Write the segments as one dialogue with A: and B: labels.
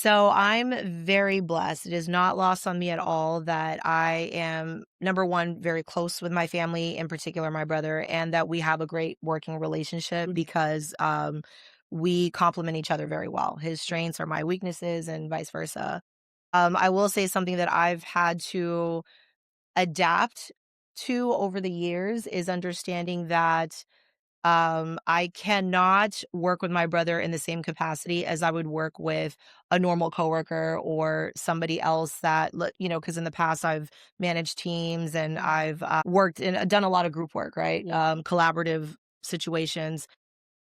A: So I'm very blessed. It is not lost on me at all that I am, number one, very close with my family, in particular my brother, and that we have a great working relationship
B: Mhm.
A: because we complement each other very well. His strengths are my weaknesses and vice versa. I will say something that I've had to adapt to over the years is understanding that I cannot work with my brother in the same capacity as I would work with a normal coworker or somebody else that, because in the past I've managed teams and I've worked and done a lot of group work, right?
B: Yeah.
A: Collaborative situations.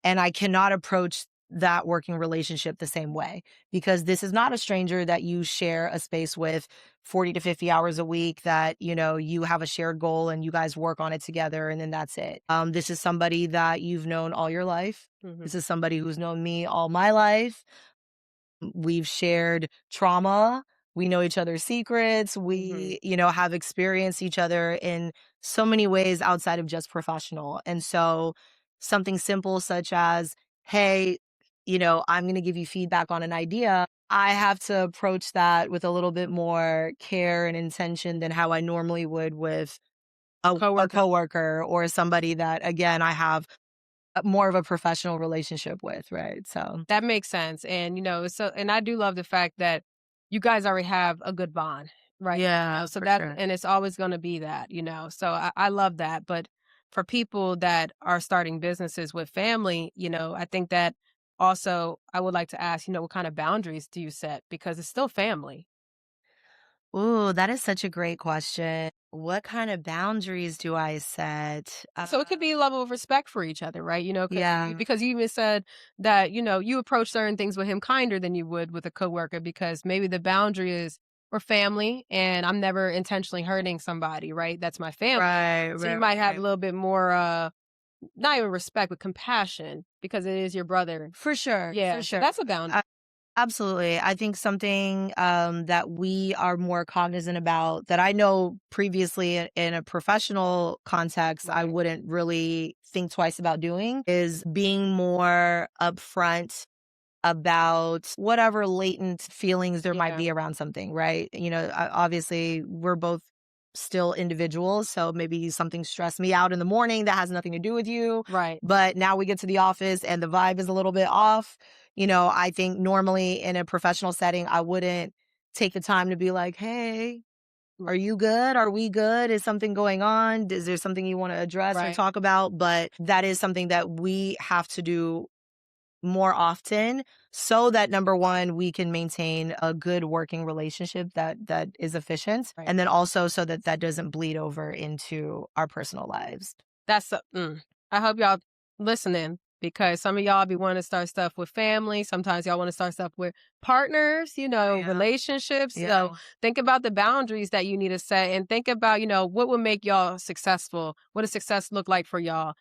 A: And I cannot approach that working relationship the same way because this is not a stranger that you share a space with 40 to 50 hours a week that, you have a shared goal and you guys work on it together and then that's it. This is somebody that you've known all your life.
B: Mhm.
A: This is somebody who's known me all my life. We've shared trauma. We know each other's secrets.
B: Mhm.
A: We have experienced each other in so many ways outside of just professional. And so something simple such as, hey, I'm going to give you feedback on an idea. I have to approach that with a little bit more care and intention than how I normally would with a
B: Coworker.
A: coworker or somebody that, again, I have more of a professional relationship with. Right. So,
B: That makes sense, and, and I do love the fact that you guys already have a good bond, right?
A: yeah,
B: So
A: for
B: that
A: sure.
B: and it's always gonna be that, so I love that, but for people that are starting businesses with family, I think that also I would like to ask, what kind of boundaries do you set? Because it's still family.
A: Ooh, that is such a great question. What kind of boundaries do I set?
B: So it could be a level of respect for each other, right?
A: Yeah,
B: Because you even said that, you approach certain things with him kinder than you would with a coworker because maybe the boundary is we're family and I'm never intentionally hurting somebody, right? That's my family.
A: right,
B: So you
A: right,
B: might have a
A: right.
B: little bit more not even respect, but compassion because it is your brother.
A: For sure, for
B: Yeah. So
A: sure.
B: that's a boundary.
A: Absolutely. I think something that we are more cognizant about that I know previously in a professional context, I
B: Right.
A: wouldn't really think twice about doing is being more upfront about whatever latent feelings there might
B: Yeah.
A: be around something, right? Obviously, we're both still individuals. So maybe something stressed me out in the morning that has nothing to do with you.
B: Right.
A: But now we get to the office and the vibe is a little bit off. I think normally in a professional setting, I wouldn't take the time to be like, hey, are you good? Are we good? Is something going on? Is there something you want to address or
B: Right.
A: talk about? But that is something that we have to do more often so that number one we can maintain a good working relationship that is efficient
B: Right.
A: and then also so that that doesn't bleed over into our personal lives.
B: I hope y'all listening because some of y'all be wanting to start stuff with family. Sometimes y'all want to start stuff with partners,
A: Yeah,
B: relationships. So
A: yeah.
B: think about the boundaries that you need to set and think about, what would make y'all successful? What does success look like for y'all?